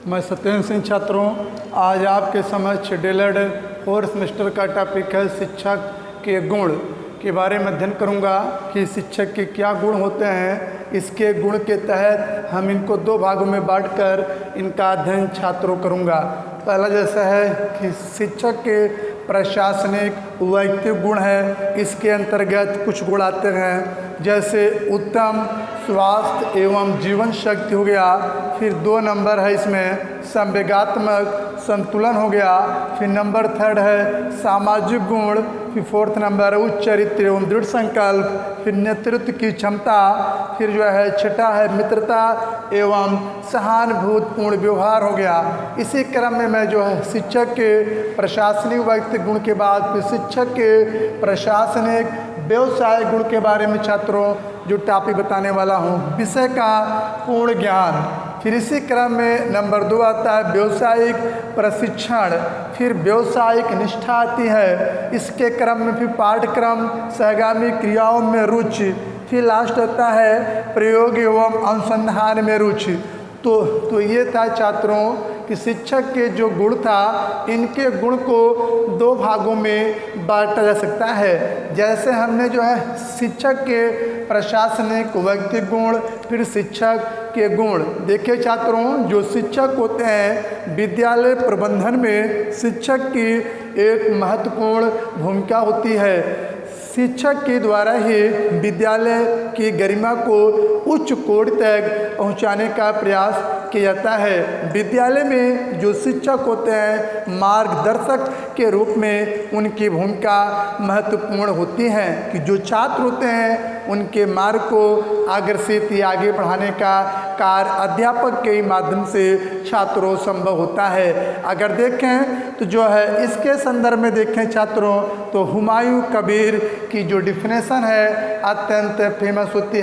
मैं सत्येंद्र सिंह छात्रों आज आपके समक्ष डीएलएड 4th सेमेस्टर का टॉपिक है शिक्षक के गुण के बारे में अध्ययन करूंगा कि शिक्षक के क्या गुण होते हैं। इसके गुण के तहत हम इनको दो भागों में बांटकर इनका अध्ययन छात्रों करूंगा। पहला जैसा है कि शिक्षक के प्रशासनिक वैयक्तिक गुण है। इसके अंतर्गत कुछ गुण आते हैं जैसे उत्तम स्वास्थ्य एवं जीवन शक्ति हो गया। फिर 2 नंबर है इसमें संवेगात्मक संतुलन हो गया। फिर नंबर 3 है सामाजिक गुण। फिर 4th नंबर उच्च चरित्र एवं दृढ़ संकल्प। फिर नेतृत्व की क्षमता। फिर जो है 6ठा है मित्रता एवं सहानुभूतिपूर्ण व्यवहार हो गया। इसी क्रम में मैं जो है शिक्षक के प्रशासनिक वैयक्तिक गुण के बाद फिर शिक्षक के प्रशासनिक व्यवसाय गुण के बारे में छात्रों जो टॉपिक बताने वाला हूँ, विषय का पूर्ण ज्ञान। फिर इसी क्रम में नंबर 2 आता है व्यावसायिक प्रशिक्षण। फिर व्यावसायिक निष्ठा आती है। इसके क्रम में फिर पाठ्यक्रम सहगामी क्रियाओं में रुचि। फिर लास्ट आता है प्रयोग एवं अनुसंधान में रुचि। तो ये था छात्रों कि शिक्षक के जो गुण था, इनके गुण को 2 भागों में बांटा जा सकता है। जैसे हमने जो है शिक्षक के प्रशासनिक वैयक्तिक गुण, फिर शिक्षक के गुण देखिए छात्रों। जो शिक्षक होते हैं विद्यालय प्रबंधन में शिक्षक की एक महत्वपूर्ण भूमिका होती है। शिक्षक के द्वारा ही विद्यालय की गरिमा को उच्च कोटि तक पहुंचाने का प्रयास किया जाता है। विद्यालय में जो शिक्षक होते हैं मार्गदर्शक के रूप में उनकी भूमिका महत्वपूर्ण होती है कि जो छात्र होते हैं उनके मार्ग को अग्रसित या आगे बढ़ाने का कार्य अध्यापक के माध्यम से छात्रों संभव होता है। अगर देखें तो जो है इसके संदर्भ में देखें छात्रों तो हुमायूं कबीर की जो डिफिनेशन है अत्यंत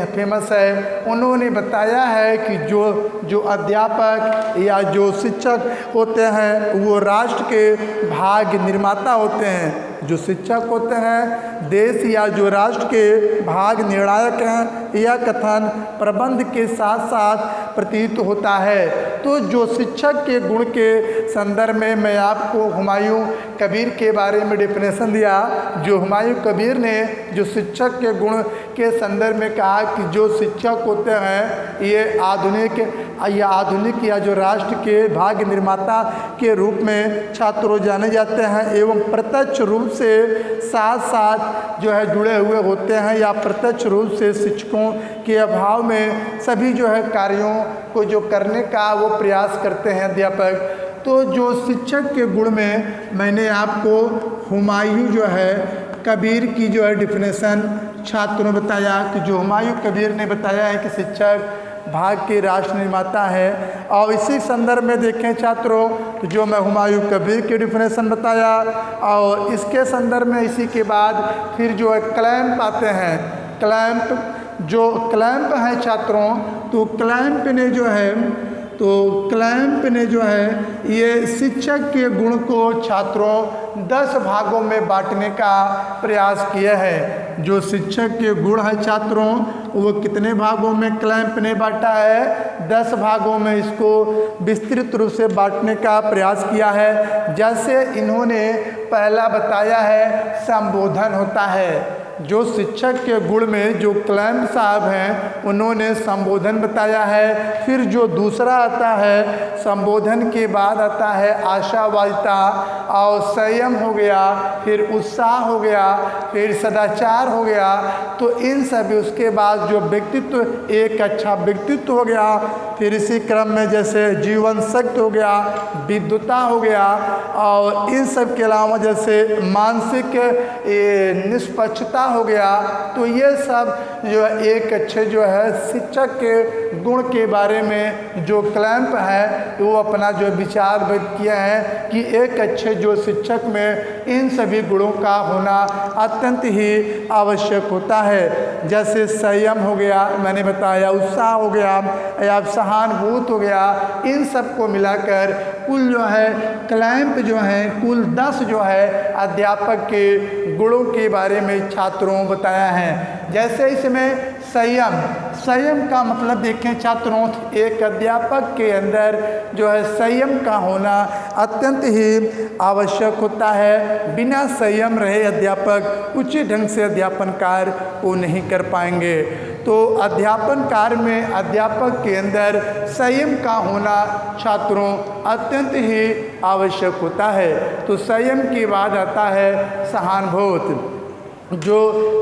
फेमस है। उन्होंने बताया है कि जो अध्यापक या जो शिक्षक होते हैं वो राष्ट्र के भाग्य निर्माता होते हैं। जो शिक्षक होते हैं देश या जो राष्ट्र के भाग्य निर्णायक हैं, यह कथन प्रबंध के साथ साथ प्रतीत होता है। तो जो शिक्षक के गुण के संदर्भ में मैं आपको हुमायूं कबीर के बारे में डिफिनेशन दिया। जो हुमायूं कबीर ने जो शिक्षक के गुण के संदर्भ में कहा कि जो शिक्षक होते हैं ये आधुनिक या जो राष्ट्र के भाग्य निर्माता के रूप में छात्रों जाने जाते हैं एवं प्रत्यक्ष रूप से साथ साथ जो है जुड़े हुए होते हैं या प्रत्यक्ष रूप से शिक्षकों के अभाव में सभी जो है कार्यों को जो करने का वो प्रयास करते हैं अध्यापक। तो जो शिक्षक के गुण में मैंने आपको हुमायूं जो है कबीर की जो है डिफिनेशन छात्रों ने बताया कि जो हुमायूं कबीर ने बताया है कि शिक्षक भाग्य के राष्ट्र निर्माता है। और इसी संदर्भ में देखें छात्रों तो जो मैं हुमायूं कबीर की डिफिनेशन बताया और इसके संदर्भ में इसी के बाद फिर जो है क्लैंप आते हैं। क्लैंप है छात्रों तो क्लैंप ने जो है ये शिक्षक के गुण को छात्रों 10 भागों में बांटने का प्रयास किया है। जो शिक्षक के गुण है छात्रों वो कितने भागों में क्लैंप ने बांटा है? 10 भागों में इसको विस्तृत रूप से बांटने का प्रयास किया है। जैसे इन्होंने पहला बताया है संबोधन होता है। जो शिक्षक के गुण में जो क्लैंप साहब हैं उन्होंने संबोधन बताया है। फिर जो दूसरा आता है संबोधन के बाद आता है आशावादिता और संयम हो गया, फिर उत्साह हो गया, फिर सदाचार हो गया। तो इन सभी उसके बाद जो व्यक्तित्व एक अच्छा व्यक्तित्व हो गया। फिर इसी क्रम में जैसे जीवन शक्ति हो गया, विद्वता हो गया और इन सब के अलावा जैसे मानसिक निष्पक्षता हो गया। तो ये सब जो है एक अच्छे जो है शिक्षक के गुण के बारे में जो क्लैंप है वो अपना जो विचार व्यक्त किया है कि एक अच्छे जो शिक्षक में इन सभी गुणों का होना अत्यंत ही आवश्यक होता है। जैसे संयम हो गया मैंने बताया, उत्साह हो गया या सहानुभूत हो गया। इन सब को मिलाकर कुल जो है क्लैंप जो है कुल 10 जो है अध्यापक के गुणों के बारे में छात्रों बताया है। जैसे इस इसमें संयम, संयम का मतलब देखें छात्रों, एक अध्यापक के अंदर जो है संयम का होना अत्यंत ही आवश्यक होता है। बिना संयम रहे अध्यापक उचित ढंग से अध्यापन कार्य को नहीं कर पाएंगे। तो अध्यापन कार्य में अध्यापक के अंदर संयम का होना छात्रों अत्यंत ही आवश्यक होता है। तो संयम के बाद आता है सहानुभूति। जो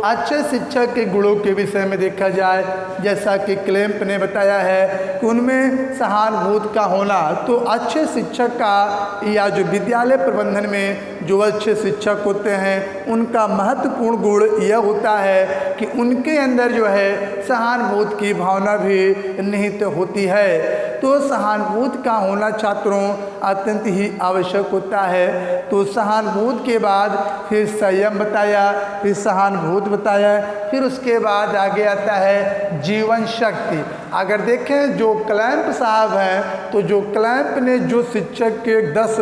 अच्छे शिक्षक के गुणों के विषय में देखा जाए, जैसा कि क्लेम्प ने बताया है कि उनमें सहानुभूति का होना, तो अच्छे शिक्षक का या जो विद्यालय प्रबंधन में जो अच्छे शिक्षक होते हैं उनका महत्वपूर्ण गुण यह होता है कि उनके अंदर जो है सहानुभूति की भावना भी निहित होती है। तो सहानुभूति का होना छात्रों अत्यंत ही आवश्यक होता है। तो सहानुभूति के बाद फिर संयम बताया, फिर सहानुभूति बताया, फिर उसके बाद आगे आता है जीवन शक्ति। अगर देखें जो क्लैंप साहब हैं, तो जो क्लैंप ने जो शिक्षक के 10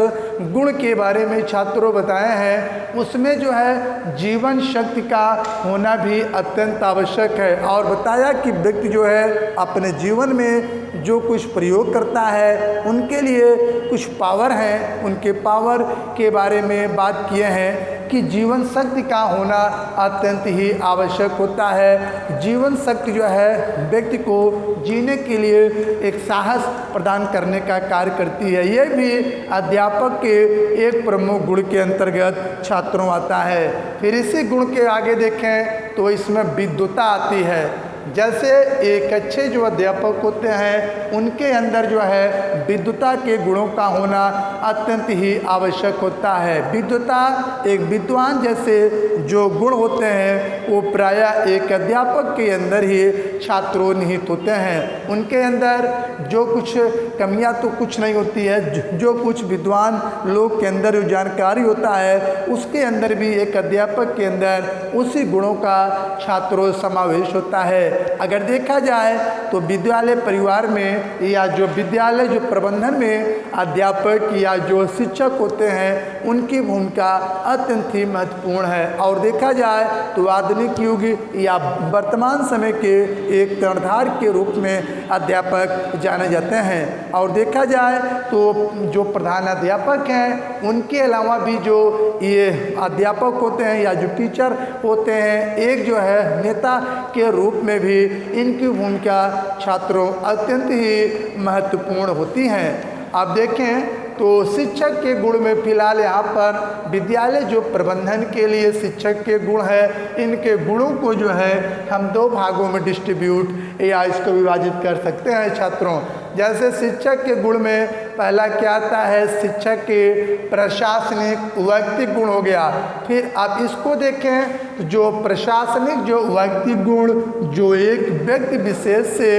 गुण के बारे में छात्रों बताए हैं, उसमें जो है जीवन शक्ति का होना भी अत्यंत आवश्यक है। और बताया कि व्यक्ति जो है अपने जीवन में जो कुछ प्रयोग करता है उनके लिए कुछ पावर हैं, उनके पावर के बारे में बात किए हैं कि जीवन शक्ति का होना अत्यंत ही आवश्यक होता है। जीवन शक्ति जो है व्यक्ति को जीने के लिए एक साहस प्रदान करने का कार्य करती है। यह भी अध्यापक के एक प्रमुख गुण के अंतर्गत छात्रों आता है। फिर इसी गुण के आगे देखें तो इसमें विद्वता आती है। जैसे एक अच्छे जो अध्यापक होते हैं उनके अंदर जो है विद्वता के गुणों का होना अत्यंत ही आवश्यक होता है। विद्वता एक विद्वान जैसे जो गुण होते हैं वो प्रायः एक अध्यापक के अंदर ही छात्रों निहित होते हैं। उनके अंदर जो कुछ कमियां तो कुछ नहीं होती है, जो कुछ विद्वान लोग के अंदर जो जानकारी होता है उसके अंदर भी एक अध्यापक के अंदर उसी गुणों का छात्रों समावेश होता है। अगर देखा जाए तो विद्यालय परिवार में या जो विद्यालय जो प्रबंधन में अध्यापक या जो शिक्षक होते हैं उनकी भूमिका अत्यंत ही महत्वपूर्ण है। और देखा जाए तो आधुनिक युग या वर्तमान समय के एक कर्णधार के रूप में अध्यापक जाने जाते हैं। और देखा जाए तो जो प्रधान अध्यापक हैं उनके अलावा भी जो ये अध्यापक होते हैं या जो टीचर होते हैं, एक जो है नेता के रूप में भी इनकी भूमिका छात्रों अत्यंत ही महत्वपूर्ण होती हैं। आप देखें तो शिक्षक के गुण में फिलहाल यहाँ पर विद्यालय जो प्रबंधन के लिए शिक्षक के गुण है, इनके गुणों को जो है हम 2 भागों में डिस्ट्रीब्यूट या इसको विभाजित कर सकते हैं छात्रों। जैसे शिक्षक के गुण में पहला क्या आता है, शिक्षक के प्रशासनिक वैयक्तिक गुण हो गया। फिर आप इसको देखें तो जो प्रशासनिक जो वैयक्तिक गुण जो एक व्यक्ति विशेष से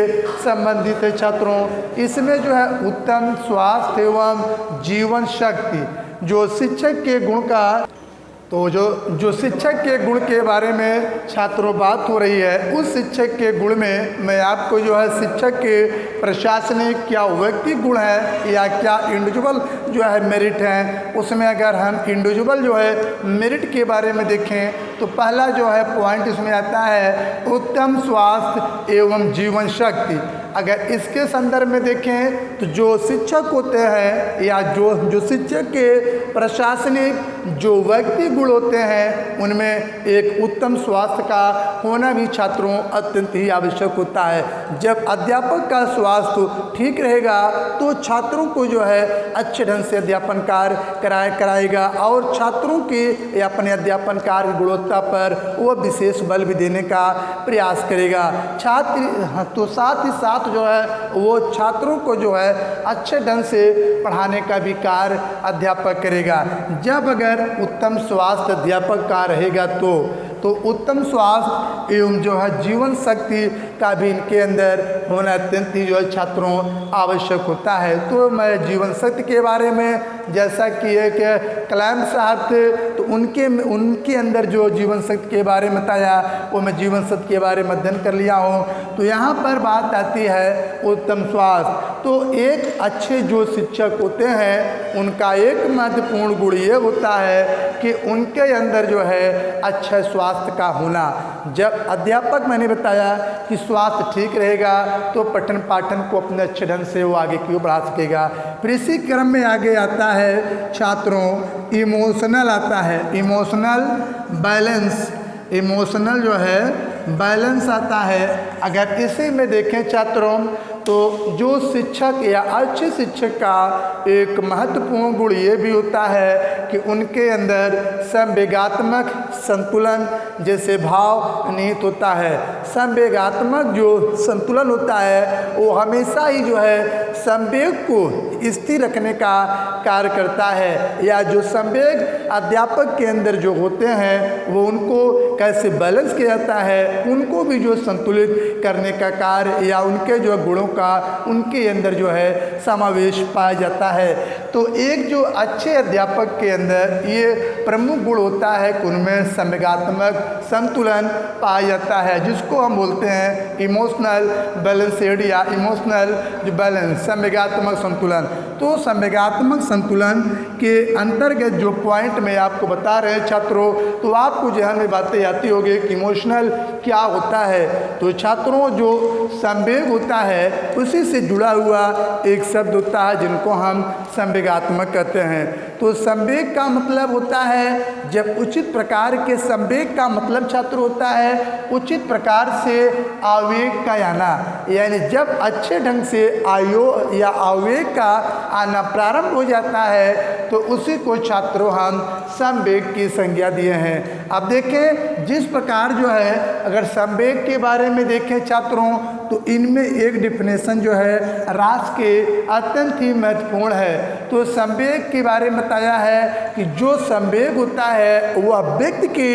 संबंधित है छात्रों, इसमें जो है उत्तम स्वास्थ्य एवं जीवन शक्ति जो शिक्षक के गुण का, तो जो शिक्षक के गुण के बारे में छात्रों बात हो रही है, उस शिक्षक के गुण में मैं आपको जो है शिक्षक के प्रशासनिक क्या व्यक्तिगत गुण है या क्या इंडिविजुअल जो है मेरिट हैं, उसमें अगर हम इंडिविजुअल जो है मेरिट के बारे में देखें तो पहला जो है पॉइंट इसमें आता है उत्तम स्वास्थ्य एवं जीवन शक्ति। अगर इसके संदर्भ में देखें तो जो शिक्षक होते हैं या जो शिक्षक के प्रशासनिक जो व्यक्ति गुण होते हैं उनमें एक उत्तम स्वास्थ्य का होना भी छात्रों अत्यंत ही आवश्यक होता है। जब अध्यापक का स्वास्थ्य ठीक रहेगा तो छात्रों को जो है अच्छे ढंग से अध्यापन कार्य कराएगा और छात्रों के अपने अध्यापन कार्य की गुणवत्ता पर वह विशेष बल भी देने का प्रयास करेगा। छात्र तो साथ ही साथ जो है वो छात्रों को जो है अच्छे ढंग से पढ़ाने का भी कार्य अध्यापक करेगा। जब अगर उत्तम स्वास्थ्य अध्यापक का रहेगा तो उत्तम स्वास्थ्य एवं जो है जीवन शक्ति का भी इनके अंदर होना अत्यंत ही जो है छात्रों आवश्यक होता है। तो मैं जीवन शक्ति के बारे में जैसा कि एक क्लैम्प साहब थे तो उनके अंदर जो जीवन शक्ति के बारे में बताया वो मैं जीवन शक्ति के बारे में अध्ययन कर लिया हूँ। तो यहाँ पर बात आती है उत्तम स्वास्थ्य। तो एक अच्छे जो शिक्षक होते हैं उनका एक महत्वपूर्ण गुण ये होता है कि उनके अंदर जो है अच्छा स्वास्थ्य स्वास्थ्य का होना। जब अध्यापक मैंने बताया कि स्वास्थ्य ठीक रहेगा तो पठन पाठन को अपने अच्छे ढंग से वो आगे की ओर बढ़ा सकेगा। फिर इसी क्रम में आगे आता है छात्रों इमोशनल आता है, इमोशनल बैलेंस, इमोशनल जो है बैलेंस आता है। अगर इसी में देखें छात्रों तो जो शिक्षक या अच्छे शिक्षक का एक महत्वपूर्ण गुण ये भी होता है कि उनके अंदर संवेगात्मक संतुलन जैसे भाव निहित होता है। संवेगात्मक जो संतुलन होता है वो हमेशा ही जो है संवेग को स्थिर रखने का कार्य करता है, या जो संवेग अध्यापक के अंदर जो होते हैं वो उनको कैसे बैलेंस किया जाता है, उनको भी जो संतुलित करने का कार्य या उनके जो गुणों का उनके अंदर जो है समावेश पाया जाता है। तो एक जो अच्छे अध्यापक के अंदर ये प्रमुख गुण होता है कि उनमें संवेगात्मक संतुलन पाया जाता है, जिसको हम बोलते हैं इमोशनल बैलेंसेड या इमोशनल जो बैलेंस, संवेगात्मक संतुलन। तो संवेगात्मक संतुलन के अंतर्गत जो पॉइंट में आपको बता रहे हैं छात्रों, तो आपको जहन में बातें आती होगी कि इमोशनल क्या होता है। तो छात्रों जो संवेग होता है उसी से जुड़ा हुआ एक शब्द होता है जिनको हम संवेगात्मक कहते हैं। तो संवेग का मतलब होता है जब उचित प्रकार के संवेग का मतलब छात्र होता है उचित प्रकार से आवेग का आना, यानी जब अच्छे ढंग से या आवेग का आना प्रारंभ हो जाता है तो उसी को छात्रों हम संवेग की संज्ञा दिए हैं। अब देखें जिस प्रकार जो है अगर संवेग के बारे में देखें छात्रों तो इनमें एक डिफिनेशन जो है रास के अत्यंत ही महत्वपूर्ण है। तो संवेग के बारे में बताया है कि जो संवेग होता है वह व्यक्ति की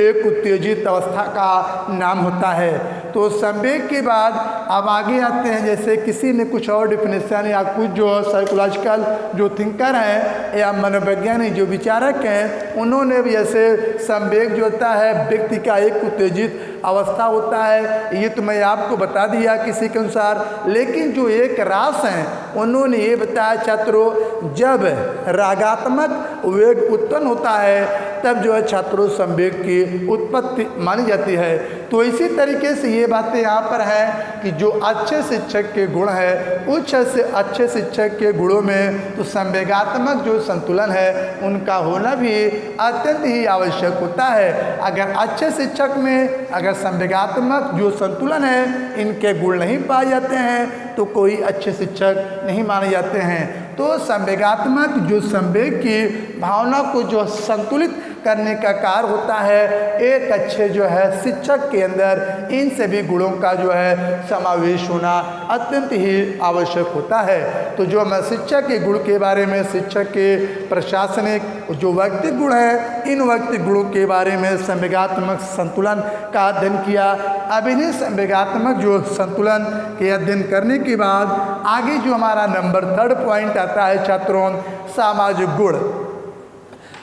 एक उत्तेजित अवस्था का नाम होता है। तो संवेग के बाद अब आगे आते हैं, जैसे किसी ने कुछ और डिफिनेशन या कुछ जो साइकोलॉजिकल जो थिंकर हैं या मनोवैज्ञानिक जो विचारक हैं उन्होंने भी ऐसे संवेग जो होता है व्यक्ति का एक उत्तेजित अवस्था होता है, ये तो मैं आपको बता दिया किसी के अनुसार। लेकिन जो एक रास हैं उन्होंने ये बताया छात्रों जब रागात्मक वेग उत्पन्न होता है तब जो है छात्रों संवेग की उत्पत्ति मानी जाती है। तो इसी तरीके से ये बातें यहाँ पर हैं कि जो अच्छे शिक्षक के गुण है उच्च से अच्छे शिक्षक के गुणों में तो संवेगात्मक जो संतुलन है उनका होना भी अत्यंत ही आवश्यक होता है। अगर अच्छे शिक्षक में अगर संवेगात्मक जो संतुलन है इनके गुण नहीं पाए जाते हैं तो कोई अच्छे शिक्षक नहीं माने जाते हैं। तो संवेगात्मक जो संवेग की भावना को जो संतुलित करने का कार्य होता है एक अच्छे जो है शिक्षक के अंदर इन सभी गुणों का जो है समावेश होना अत्यंत ही आवश्यक होता है। तो जो मैं शिक्षक के गुण के बारे में शिक्षक के प्रशासनिक जो व्यक्तिगत गुण है इन व्यक्तिगत गुणों के बारे में संवेगात्मक संतुलन का अध्ययन किया। अब इन्हीं संवेगात्मक जो संतुलन के अध्ययन करने के बाद आगे जो हमारा नंबर 3 पॉइंट आता है छात्रों सामाजिक गुण।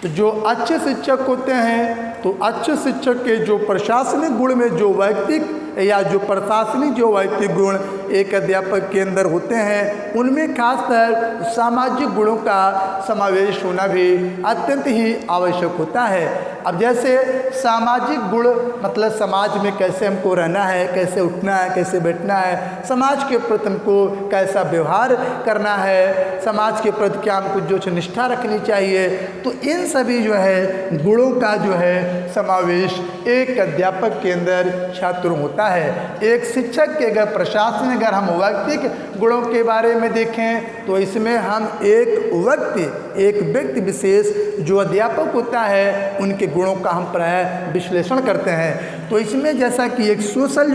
तो जो अच्छे शिक्षक होते हैं तो अच्छे शिक्षक के जो प्रशासनिक गुण में जो वैयक्तिक या जो प्रशासनिक जो वैयक्तिक गुण एक अध्यापक के अंदर होते हैं उनमें खासकर सामाजिक गुणों का समावेश होना भी अत्यंत ही आवश्यक होता है। अब जैसे सामाजिक गुण मतलब समाज में कैसे हमको रहना है, कैसे उठना है, कैसे बैठना है, समाज के प्रति हमको कैसा व्यवहार करना है, समाज के प्रति क्या हमको जो निष्ठा रखनी चाहिए, तो इन सभी जो है गुणों का जो है समावेश एक अध्यापक के अंदर छात्रों होता है। एक शिक्षक के अगर प्रशासन अगर हम व्यक्तिगत गुणों के बारे में देखें तो इसमें हम एक व्यक्ति विशेष जो अध्यापक होता है उनके गुणों का हम प्रायः विश्लेषण करते हैं। तो इसमें जैसा कि एक सोशल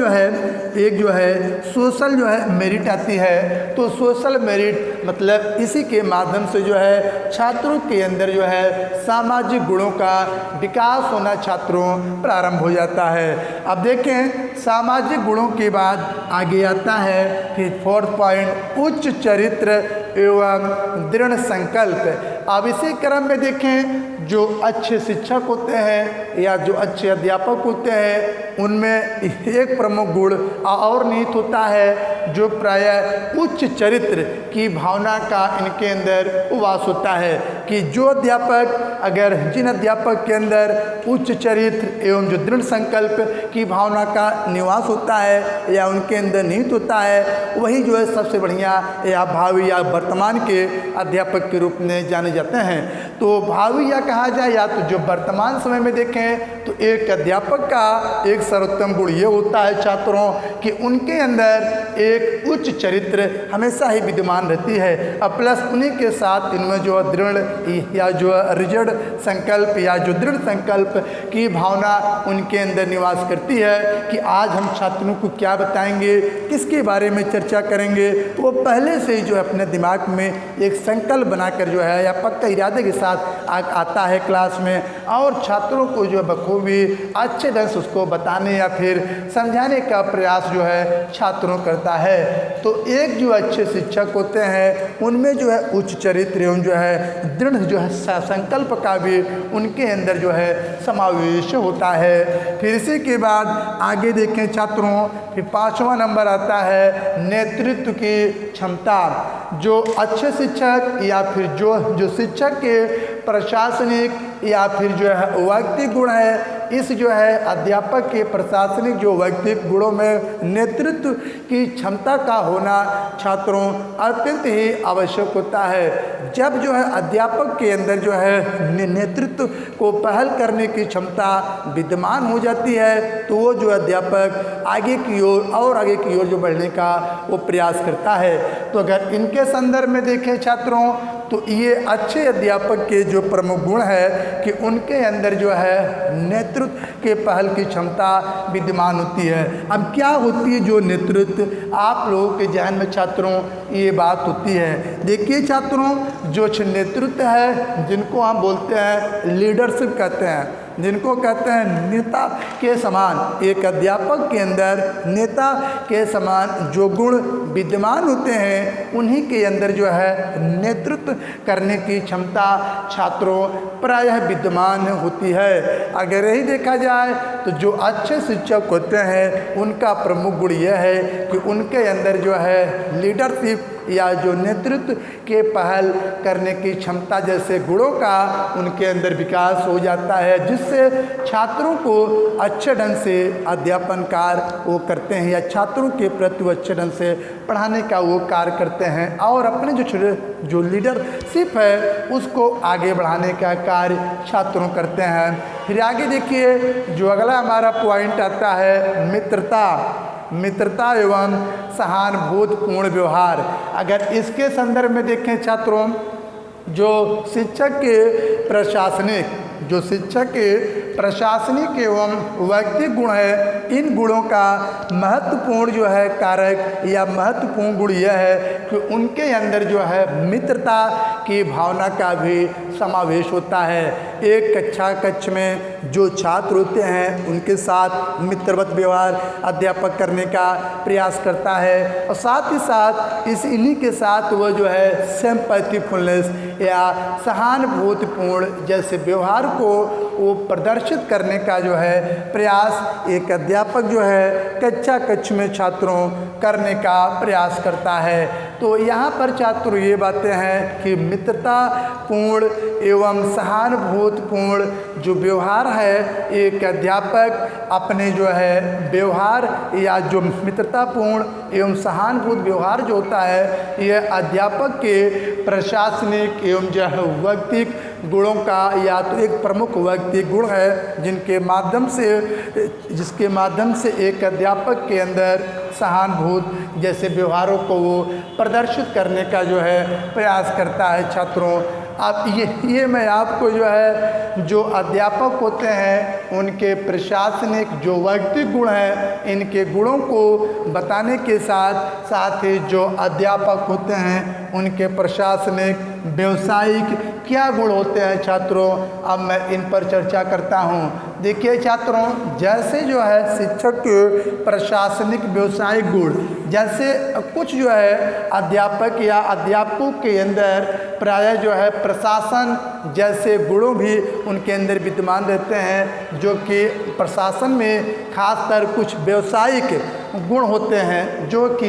जो है मेरिट आती है। तो सोशल मेरिट मतलब इसी के माध्यम से जो है छात्रों के अंदर जो है सामाजिक गुणों का विकास होना छात्रों प्रारंभ हो जाता है। अब देखें सामाजिक गुणों के बाद आगे आता है फिर 4th पॉइंट उच्च चरित्र एवं दृढ़ संकल्प। अब इसी क्रम में देखें जो अच्छे शिक्षक होते हैं या जो अच्छे अध्यापक होते हैं उनमें एक प्रमुख गुण और निहित होता है जो प्रायः उच्च चरित्र की भावना का इनके अंदर वास होता है। कि जो अध्यापक अगर जिन अध्यापक के अंदर उच्च चरित्र एवं जो दृढ़ संकल्प की भावना का निवास होता है या उनके अंदर निहित होता है, वही जो है सबसे बढ़िया या भावी या वर्तमान के अध्यापक के रूप में जाने जाते हैं। तो भावी या कहा जाए या तो जो वर्तमान समय में देखें तो एक अध्यापक का एक सर्वोत्तम गुण ये होता है छात्रों कि उनके अंदर एक उच्च चरित्र हमेशा ही विद्यमान रहती है और प्लस उन्हीं के साथ इनमें जो दृढ़ या जो रिजड संकल्प या जो दृढ़ संकल्प की भावना उनके अंदर निवास करती है कि आज हम छात्रों को क्या बताएंगे, किसके बारे में चर्चा करेंगे। वो पहले से ही जो है अपने दिमाग में एक संकल्प बनाकर जो है या पक्का इरादे के साथ आता है क्लास में और छात्रों को जो बखूबी अच्छे ढंग से उसको बताने या फिर समझाने का प्रयास जो है छात्रों करता है। तो एक जो अच्छे शिक्षक होते हैं उनमें जो है उच्च चरित्र एवं जो है दृढ़ जो है संकल्प का भी उनके अंदर जो है समावेश होता है। फिर इसी के बाद आगे देखें छात्रों, फिर 5वां नंबर आता है नेतृत्व की क्षमता। जो अच्छे शिक्षक या फिर जो शिक्षक के प्रशासनिक या फिर जो है वैयक्तिक गुण है, इस जो है अध्यापक के प्रशासनिक जो वैयक्तिक गुणों में नेतृत्व की क्षमता का होना छात्रों अत्यंत ही आवश्यक होता है। जब जो है अध्यापक के अंदर जो है नेतृत्व को पहल करने की क्षमता विद्यमान हो जाती है तो वो जो अध्यापक आगे की ओर और आगे की ओर जो बढ़ने का वो प्रयास करता है। तो अगर इनके संदर्भ में देखें छात्रों तो ये अच्छे अध्यापक के जो प्रमुख गुण है कि उनके अंदर जो है नेतृत्व के पहल की क्षमता विद्यमान होती है। अब क्या होती है जो नेतृत्व, आप लोगों के जहन में छात्रों ये बात होती है। देखिए छात्रों, जो नेतृत्व है जिनको हम बोलते हैं लीडरशिप कहते हैं, जिनको कहते हैं नेता के समान, एक अध्यापक के अंदर नेता के समान जो गुण विद्यमान होते हैं उन्हीं के अंदर जो है नेतृत्व करने की क्षमता छात्रों प्रायः विद्यमान होती है। अगर यही देखा जाए तो जो अच्छे शिक्षक होते हैं उनका प्रमुख गुण यह है कि उनके अंदर जो है लीडरशिप या जो नेतृत्व के पहल करने की क्षमता जैसे गुणों का उनके अंदर विकास हो जाता है, जिससे छात्रों को अच्छे ढंग से अध्यापन कार्य वो करते हैं या छात्रों के प्रति अच्छे ढंग से पढ़ाने का वो कार्य करते हैं और अपने जो लीडरशिप है उसको आगे बढ़ाने का कार्य छात्रों करते हैं। फिर आगे देखिए जो अगला हमारा पॉइंट आता है मित्रता एवं सहानुभूतिपूर्ण व्यवहार। अगर इसके संदर्भ में देखें छात्रों, जो शिक्षक के प्रशासनिक एवं वैयक्तिक गुण है, इन गुणों का महत्वपूर्ण जो है कारक या महत्वपूर्ण गुण यह है कि उनके अंदर जो है मित्रता की भावना का भी समावेश होता है। एक कक्षा में जो छात्र होते हैं उनके साथ मित्रवत व्यवहार अध्यापक करने का प्रयास करता है और साथ ही साथ इन्हीं के साथ वह जो है सिंपैथीफुलनेस या सहानुभूतिपूर्ण जैसे व्यवहार को वो प्रदर्शित करने का जो है प्रयास एक अध्यापक जो है कक्षा में छात्रों करने का प्रयास करता है। तो यहाँ पर छात्रों ये बातें हैं कि मित्रतापूर्ण एवं सहानुभूतिपूर्ण जो व्यवहार है, एक अध्यापक अपने जो है व्यवहार या जो मित्रतापूर्ण एवं सहानुभूत व्यवहार जो होता है यह अध्यापक के प्रशासनिक एवं जो है वैयक्तिक गुणों का या तो एक प्रमुख वैयक्तिक गुण है जिसके माध्यम से एक अध्यापक के अंदर सहानुभूत जैसे व्यवहारों को वो प्रदर्शित करने का जो है प्रयास करता है। छात्रों अब ये मैं आपको जो है जो अध्यापक होते हैं उनके प्रशासनिक जो वैयक्तिक गुण हैं इनके गुणों को बताने के साथ साथ ही जो अध्यापक होते हैं उनके प्रशासनिक व्यवसायिक क्या गुण होते हैं छात्रों, अब मैं इन पर चर्चा करता हूँ। देखिए छात्रों, जैसे जो है शिक्षक के प्रशासनिक व्यवसायिक गुण, जैसे कुछ जो है अध्यापक या अध्यापकों के अंदर प्रायः जो है प्रशासन जैसे गुणों भी उनके अंदर विद्यमान रहते हैं, जो कि प्रशासन में खासकर कुछ व्यवसायिक गुण होते हैं जो कि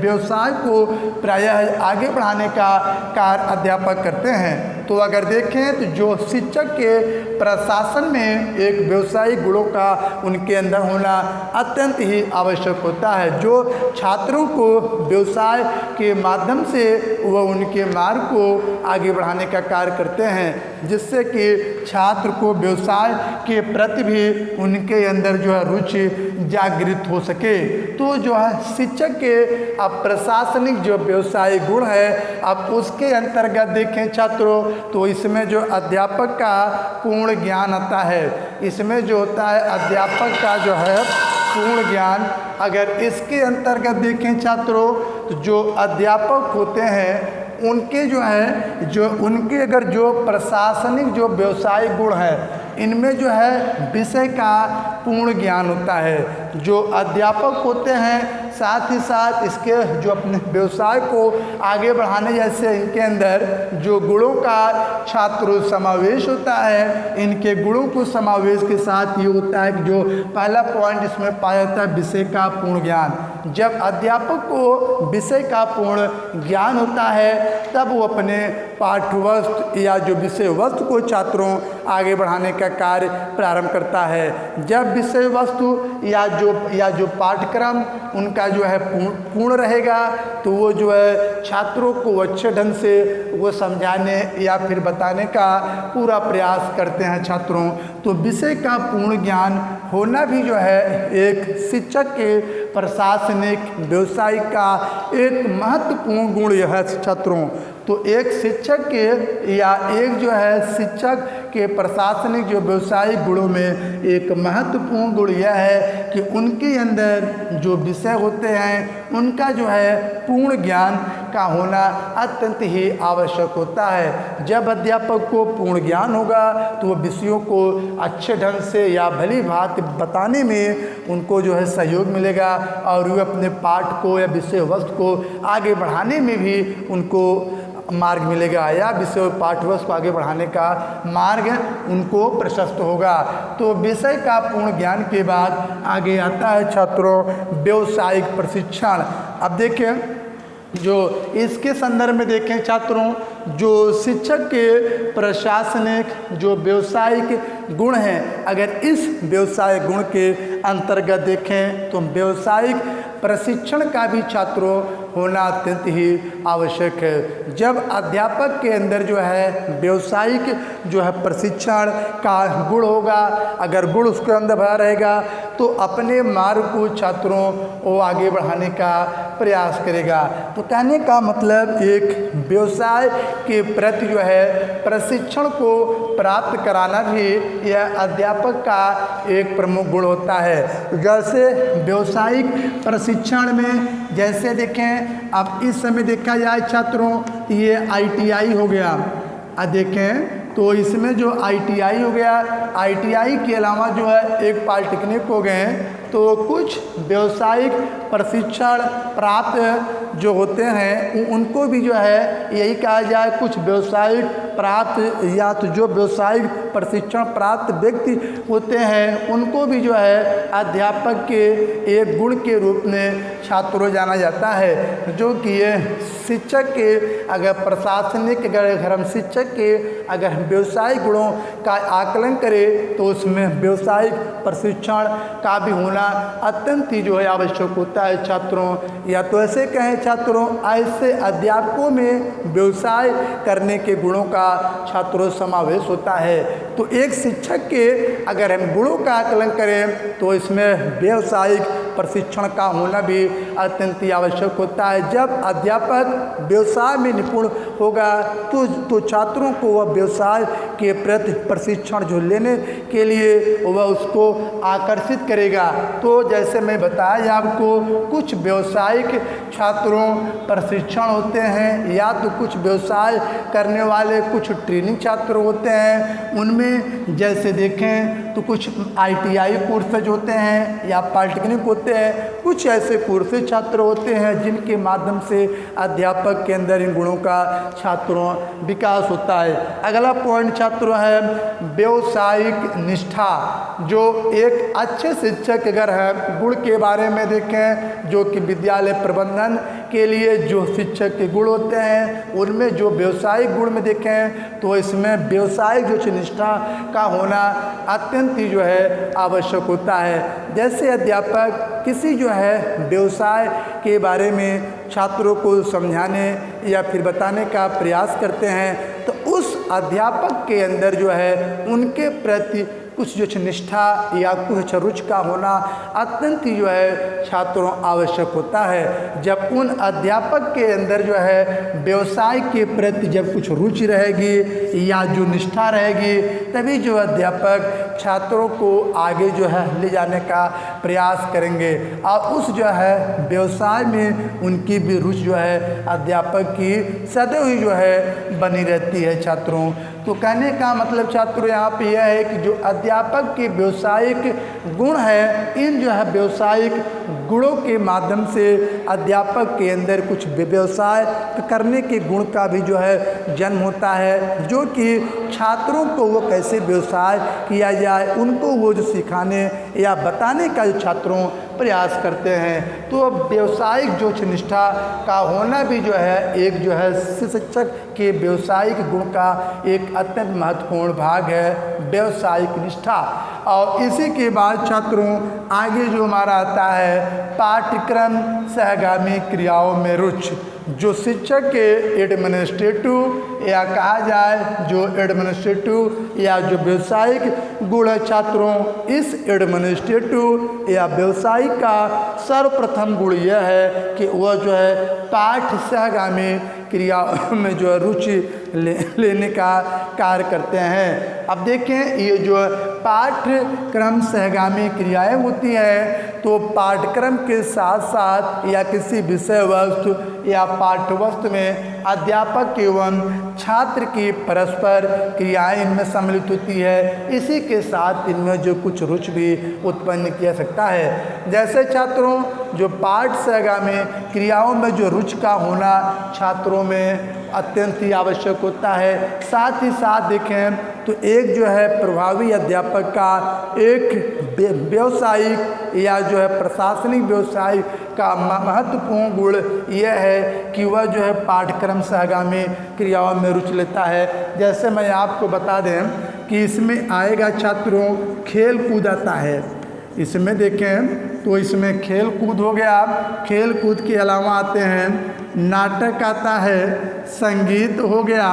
व्यवसाय को प्रायः आगे बढ़ाने का कार्य अध्यापक करते हैं। तो अगर देखें तो जो शिक्षक के प्रशासन में एक व्यवसायिक गुणों का उनके अंदर होना अत्यंत ही आवश्यक होता है, जो छात्रों को व्यवसाय के माध्यम से वह उनके मार्ग को आगे बढ़ाने का कार्य करते हैं, जिससे कि छात्र को व्यवसाय के प्रति भी उनके अंदर जो है रुचि जागृत हो सके। तो जो है शिक्षक के अब प्रशासनिक जो व्यवसायिक गुण है, अब उसके अंतर्गत देखें छात्रों तो इसमें जो अध्यापक का पूर्ण ज्ञान आता है, इसमें जो होता है अध्यापक का जो है पूर्ण ज्ञान, अगर इसके अंतर्गत देखें छात्रों तो जो अध्यापक होते हैं उनके जो है जो उनके अगर जो प्रशासनिक जो व्यवसायिक गुण है इनमें जो है विषय का पूर्ण ज्ञान होता है। जो अध्यापक होते हैं साथ ही साथ इसके जो अपने व्यवसाय को आगे बढ़ाने जैसे इनके अंदर जो गुणों का छात्र समावेश होता है, इनके गुणों को समावेश के साथ ये होता है कि जो पहला पॉइंट इसमें पाया जाता है विषय का पूर्ण ज्ञान। जब अध्यापक को विषय का पूर्ण ज्ञान होता है तब वो अपने पाठ्यवस्तु या जो विषय वस्तु को छात्रों आगे बढ़ाने का कार्य प्रारंभ करता है। जब विषय वस्तु या जो पाठ्यक्रम उनका जो है पूर्ण रहेगा तो वो जो है छात्रों को अच्छे ढंग से वो समझाने या फिर बताने का पूरा प्रयास करते हैं छात्रों। तो विषय का पूर्ण ज्ञान होना भी जो है एक शिक्षक के प्रशासनिक व्यवसायिक का एक महत्वपूर्ण गुण यह है छात्रों। तो एक शिक्षक के या एक जो है शिक्षक के प्रशासनिक जो व्यवसायिक गुणों में एक महत्वपूर्ण गुण यह है कि उनके अंदर जो विषय होते हैं उनका जो है पूर्ण ज्ञान का होना अत्यंत ही आवश्यक होता है। जब अध्यापक को पूर्ण ज्ञान होगा तो वह विषयों को अच्छे ढंग से या भली भांति बताने में उनको जो है सहयोग मिलेगा और वे अपने पाठ को या विषय वस्तु को आगे बढ़ाने में भी उनको मार्ग मिलेगा या विषय पाठ्यवस्तु को आगे बढ़ाने का मार्ग उनको प्रशस्त होगा। तो विषय का पूर्ण ज्ञान के बाद आगे आता है छात्रों व्यावसायिक प्रशिक्षण। अब देखें जो इसके संदर्भ में देखें छात्रों जो शिक्षक के प्रशासनिक जो व्यावसायिक गुण हैं, अगर इस व्यावसायिक गुण के अंतर्गत देखें तो व्यावसायिक प्रशिक्षण का भी छात्रों होना अत्यंत ही आवश्यक है। जब अध्यापक के अंदर जो है व्यावसायिक जो है प्रशिक्षण का गुण होगा, अगर गुण उसके अंदर भरा रहेगा तो अपने मार्ग को छात्रों को आगे बढ़ाने का प्रयास करेगा। तो कहने का मतलब एक व्यवसाय के प्रति जो है प्रशिक्षण को प्राप्त कराना भी यह अध्यापक का एक प्रमुख गुण होता है। जैसे व्यावसायिक प्रशिक्षण में जैसे देखें अब इस समय देखा जाए छात्रों ये ITI हो गया, देखें तो इसमें जो ITI हो गया, ITI के अलावा जो है एक पॉलिटेक्निक हो गए, तो कुछ व्यावसायिक प्रशिक्षण प्राप्त जो होते हैं उनको भी जो है यही कहा जाए कुछ व्यावसायिक प्राप्त या तो जो व्यावसायिक प्रशिक्षण प्राप्त व्यक्ति होते हैं उनको भी जो है अध्यापक के एक गुण के रूप में छात्रों जाना जाता है। जो कि ये शिक्षक के अगर प्रशासनिक अगर हम शिक्षक के अगर व्यवसायिक गुणों का आकलन करें तो उसमें व्यावसायिक प्रशिक्षण का भी होना अत्यंत ही जो है आवश्यक होता है छात्रों। या तो ऐसे कहें छात्रों ऐसे अध्यापकों में व्यवसाय करने के गुणों का छात्रों समावेश होता है। तो एक शिक्षक के अगर हम गुणों का आकलन करें तो इसमें व्यावसायिक प्रशिक्षण का होना भी अत्यंत ही आवश्यक होता है। जब अध्यापक व्यवसाय में निपुण होगा तो छात्रों को वह व्यवसाय के प्रति प्रशिक्षण जो लेने के लिए वह उसको आकर्षित करेगा। तो जैसे मैं बताया आपको कुछ व्यावसायिक छात्रों प्रशिक्षण होते हैं या तो कुछ व्यवसाय करने वाले कुछ ट्रेनिंग छात्र होते हैं, उनमें जैसे देखें तो कुछ ITI कोर्सेज होते हैं या पॉलिटेक्निक होते हैं, कुछ ऐसे कोर्सेज छात्र होते हैं जिनके माध्यम से अध्यापक के अंदर इन गुणों का छात्रों विकास होता है। अगला पॉइंट छात्रों है व्यावसायिक निष्ठा। जो एक अच्छे शिक्षक अगर है गुण के बारे में देखें जो कि विद्यालय प्रबंधन के लिए जो शिक्षक के गुण होते हैं उनमें जो व्यवसायिक गुण में देखें तो इसमें व्यवसायिक जो निष्ठा का होना अत्यंत ही जो है आवश्यक होता है। जैसे अध्यापक किसी जो है व्यवसाय के बारे में छात्रों को समझाने या फिर बताने का प्रयास करते हैं तो उस अध्यापक के अंदर जो है उनके प्रति कुछ जो निष्ठा या कुछ रुचि का होना अत्यंत ही जो है छात्रों आवश्यक होता है। जब उन अध्यापक के अंदर जो है व्यवसाय के प्रति जब कुछ रुचि रहेगी या जो निष्ठा रहेगी तभी जो अध्यापक छात्रों को आगे जो है ले जाने का प्रयास करेंगे और उस जो है व्यवसाय में उनकी भी रुचि जो है अध्यापक की सदैव ही जो है बनी रहती है छात्रों। तो कहने का मतलब छात्रों यहाँ पे यह है कि जो अध्यापक के व्यवसायिक गुण है इन जो है व्यवसायिक गुणों के माध्यम से अध्यापक के अंदर कुछ व्यवसाय करने के गुण का भी जो है जन्म होता है, जो कि छात्रों को वो कैसे व्यवसाय किया जाए उनको वो जो सिखाने या बताने का जो छात्रों प्रयास करते हैं। तो व्यवसायिक जो निष्ठा का होना भी जो है एक जो है शिक्षक के व्यवसायिक गुण का एक अत्यंत महत्वपूर्ण भाग है व्यवसायिक निष्ठा। और इसी के बाद छात्रों आगे जो हमारा आता है पाठ्यक्रम सहगामी क्रियाओं में रुचि। जो शिक्षक के एडमिनिस्ट्रेटिव या कहा जाए जो एडमिनिस्ट्रेटिव या जो व्यवसायिक गुण है छात्रों, इस एडमिनिस्ट्रेटिव या व्यवसायिक का सर्वप्रथम गुण यह है कि वह जो है पाठ सहगामी क्रिया में जो है रुचि लेने का कार्य करते हैं। अब देखें ये जो पाठ्यक्रम सहगामी क्रियाएं होती हैं तो पाठ्यक्रम के साथ साथ या किसी विषय वस्तु या पाठ्यवस्तु में अध्यापक एवं छात्र की परस्पर क्रियाएं इनमें सम्मिलित होती है। इसी के साथ इनमें जो कुछ रुचि भी उत्पन्न किया सकता है। जैसे छात्रों जो पाठ सहगामी क्रियाओं में जो रुचि का होना छात्रों में अत्यंत ही आवश्यक होता है। साथ ही साथ देखें तो एक जो है प्रभावी अध्यापक का एक व्यवसायिक या जो है प्रशासनिक व्यवसाय का महत्वपूर्ण गुण यह है कि वह जो है पाठ्यक्रम सहगामी क्रियाओं में रुचि लेता है। जैसे मैं आपको बता दें कि इसमें आएगा छात्रों खेल कूद आता है। इसमें देखें तो इसमें खेल कूद हो गया, खेल कूद के अलावा आते हैं नाटक आता है, संगीत हो गया,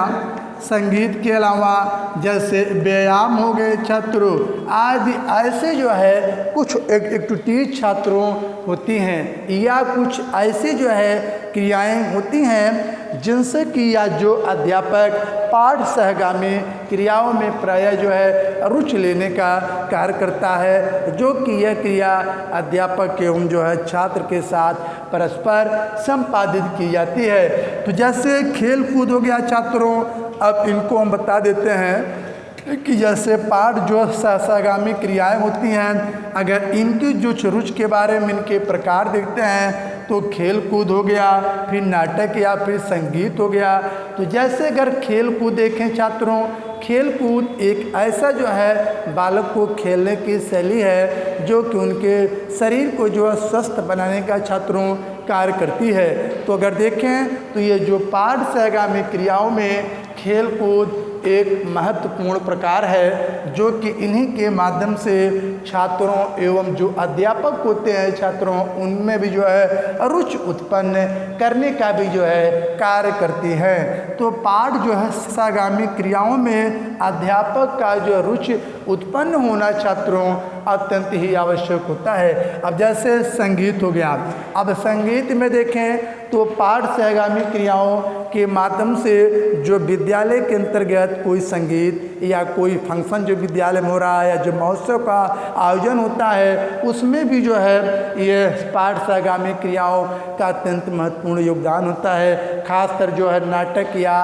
संगीत के अलावा जैसे व्यायाम हो गए छात्रों आदि ऐसे जो है कुछ एक्टिविटीज छात्रों होती हैं या कुछ ऐसी जो है क्रियाएं होती हैं जिनसे कि या जो अध्यापक पाठ सहगामी क्रियाओं में प्रायः जो है रुचि लेने का कार्य करता है, जो कि यह क्रिया अध्यापक एवं जो है छात्र के साथ परस्पर संपादित की जाती है। तो जैसे खेल कूद हो गया छात्रों, अब इनको हम बता देते हैं कि जैसे पाठ जो सहगामी क्रियाएं होती हैं अगर इनकी जो रुचि के बारे में इनके प्रकार देखते हैं तो खेल कूद हो गया, फिर नाटक या फिर संगीत हो गया। तो जैसे अगर खेल कूद देखें छात्रों, खेल कूद एक ऐसा जो है बालक को खेलने की शैली है जो कि उनके शरीर को जो है स्वस्थ बनाने का छात्रों कार्य करती है। तो अगर देखें तो ये जो पाठ सहगामी क्रियाओं में खेल कूद एक महत्वपूर्ण प्रकार है जो कि इन्हीं के माध्यम से छात्रों एवं जो अध्यापक होते हैं छात्रों उनमें भी जो है रुचि उत्पन्न करने का भी जो है कार्य करती है। तो पाठ जो है सहगामी क्रियाओं में अध्यापक का जो रुचि उत्पन्न होना छात्रों अत्यंत ही आवश्यक होता है। अब जैसे संगीत हो गया, अब संगीत में देखें तो पाठ सहगामी क्रियाओं के माध्यम से जो विद्यालय के अंतर्गत कोई संगीत या कोई फंक्शन जो विद्यालय में हो रहा है या जो महोत्सव का आयोजन होता है उसमें भी जो है ये पाठ सहगामी क्रियाओं का अत्यंत महत्वपूर्ण योगदान होता है। खासकर जो है नाटक या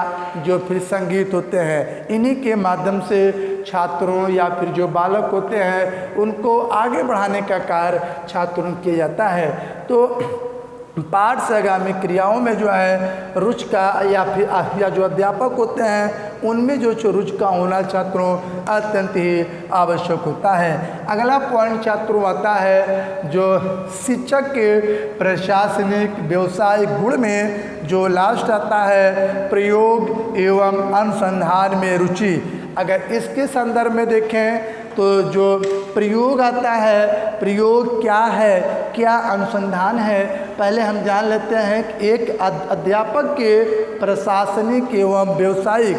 जो फिर संगीत होते हैं इन्हीं के माध्यम से छात्रों या फिर जो बालक होते हैं उनको आगे बढ़ाने का कार्य छात्रों किया जाता है। तो पाठ से आगामी क्रियाओं में जो है रुचि का या जो अध्यापक होते हैं उनमें जो रुचि का होना छात्रों अत्यंत ही आवश्यक होता है। अगला पॉइंट छात्रों आता है जो शिक्षक के प्रशासनिक व्यवसायिक गुण में जो लास्ट आता है प्रयोग एवं अनुसंधान में रुचि। अगर इसके संदर्भ में देखें तो जो प्रयोग आता है, प्रयोग क्या है, क्या अनुसंधान है, पहले हम जान लेते हैं कि एक अध्यापक के प्रशासनिक एवं व्यावसायिक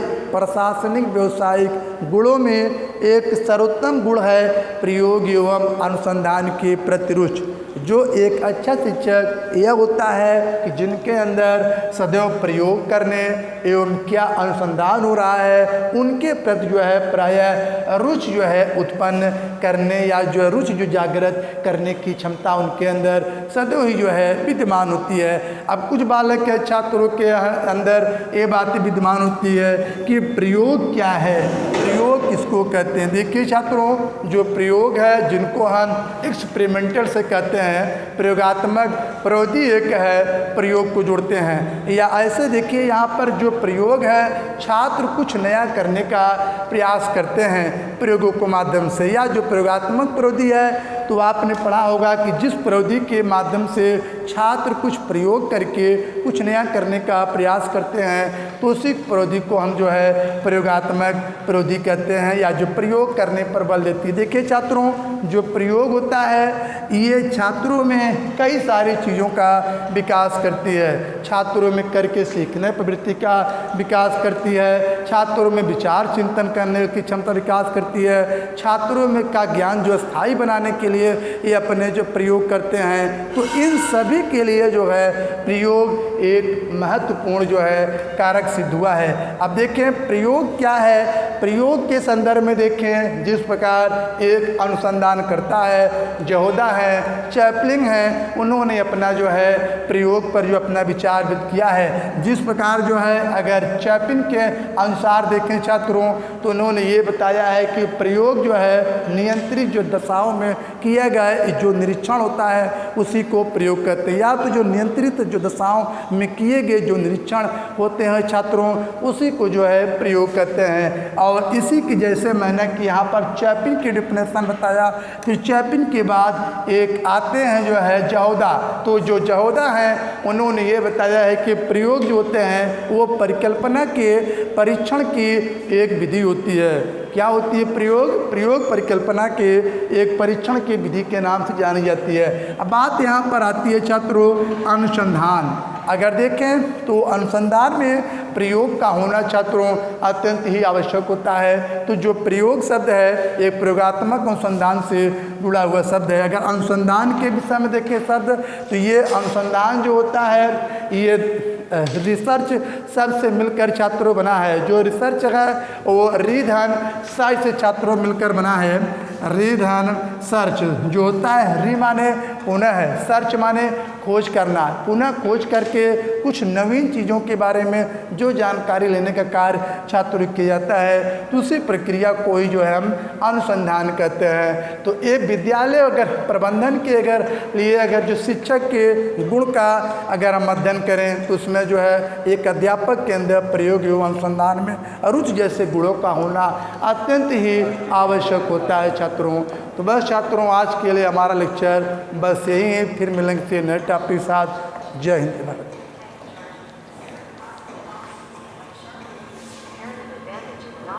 गुणों में एक सर्वोत्तम गुण है प्रयोग एवं अनुसंधान की प्रति रुचि। जो एक अच्छा शिक्षक यह होता है कि जिनके अंदर सदैव प्रयोग करने एवं क्या अनुसंधान हो रहा है उनके प्रति जो है प्रायः रुचि जो है उत्पन्न करने या जो रुचि जो जागृत करने की क्षमता उनके अंदर सदैव ही जो है विद्यमान होती है। अब कुछ बालक के छात्रों के अंदर ये बात विद्यमान होती है कि प्रयोग क्या है, प्रयोग किसको कहते हैं। देखिए छात्रों, जो प्रयोग है जिनको हम एक्सपेरिमेंटल से कहते हैं, प्रयोगात्मक प्रवृत्ति एक है, प्रयोग को जोड़ते हैं। या ऐसे देखिए यहाँ पर जो प्रयोग है छात्र कुछ नया करने का प्रयास करते हैं प्रयोगों के माध्यम से। या जो प्रयोगात्मक प्रवृत्ति है तो आपने पढ़ा होगा कि जिस प्रवृत्ति के माध्यम से छात्र कुछ प्रयोग करके कुछ नया करने का प्रयास करते हैं तो उसी प्रवृत्ति को हम जो है प्रयोगात्मक प्रवृत्ति कहते हैं या जो प्रयोग करने पर बल देती है। देखिए छात्रों, जो प्रयोग होता है ये छात्रों में कई सारी चीज़ों का विकास करती है। छात्रों में करके सीखने प्रवृत्ति का विकास करती है, छात्रों में विचार चिंतन करने की क्षमता विकास करती है, छात्रों में का ज्ञान जो स्थायी बनाने के लिए ये अपने जो प्रयोग करते हैं। तो इन सभी के लिए जो है प्रयोग एक महत्वपूर्ण जो है कारक सिद्ध हुआ है। अब देखें प्रयोग क्या है। प्रयोग के संदर्भ में देखें जिस प्रकार एक अनुसंधान करता है यहूदा है, चैपलिन है, उन्होंने अपना जो है प्रयोग पर जो अपना विचार व्यक्त किया है। जिस प्रकार जो है अगर चैपलिन के अनुसार देखें छात्रों तो उन्होंने ये बताया है कि प्रयोग जो है नियंत्रित जो दशाओं में किया गया जो निरीक्षण होता है उसी को प्रयोग करते हैं। या तो जो नियंत्रित जो दशाओं में किए गए जो निरीक्षण होते हैं छात्रों उसी को जो है प्रयोग करते हैं। और इसी की जैसे मैंने कि यहाँ पर चैपलिन की डिफिनेशन बताया, फिर चैपलिन के बाद एक आते हैं जो है यहूदा। तो जो यहूदा हैं उन्होंने ये बताया है कि प्रयोग जो होते हैं वो परिकल्पना के परीक्षण की एक विधि होती है। क्या होती है प्रयोग? प्रयोग परिकल्पना के एक परीक्षण की विधि के नाम से जानी जाती है। अब बात यहाँ पर आती है छात्रों अनुसंधान। अगर देखें तो अनुसंधान में प्रयोग का होना छात्रों अत्यंत ही आवश्यक होता है। तो जो प्रयोग शब्द है एक प्रयोगात्मक अनुसंधान से जुड़ा हुआ शब्द है। अगर अनुसंधान के विषय में देखें शब्द तो ये अनुसंधान जो होता है ये रिसर्च शब्द से मिलकर छात्रों बना है। जो रिसर्च है वो रीड एंड सर्च से छात्रों मिलकर बना है। रीड एंड सर्च जो होता है, री माने पुनः है, सर्च माने खोज करना, पुनः खोज करके कुछ नवीन चीज़ों के बारे में जो जानकारी लेने का कार्य छात्रों किया जाता है तो उसी प्रक्रिया को ही जो है हम अनुसंधान कहते हैं। तो एक विद्यालय अगर प्रबंधन के लिए अगर जो शिक्षक के गुण का अगर हम अध्ययन करें तो उसमें जो है एक अध्यापक के अंदर प्रयोग एवं अनुसंधान में रुचि जैसे गुणों का होना अत्यंत ही आवश्यक होता है छात्रों। तो बस छात्रों आज के लिए हमारा लेक्चर बस यही है। फिर मिलेंगे नए टॉपिक के साथ। जय हिंद भारत।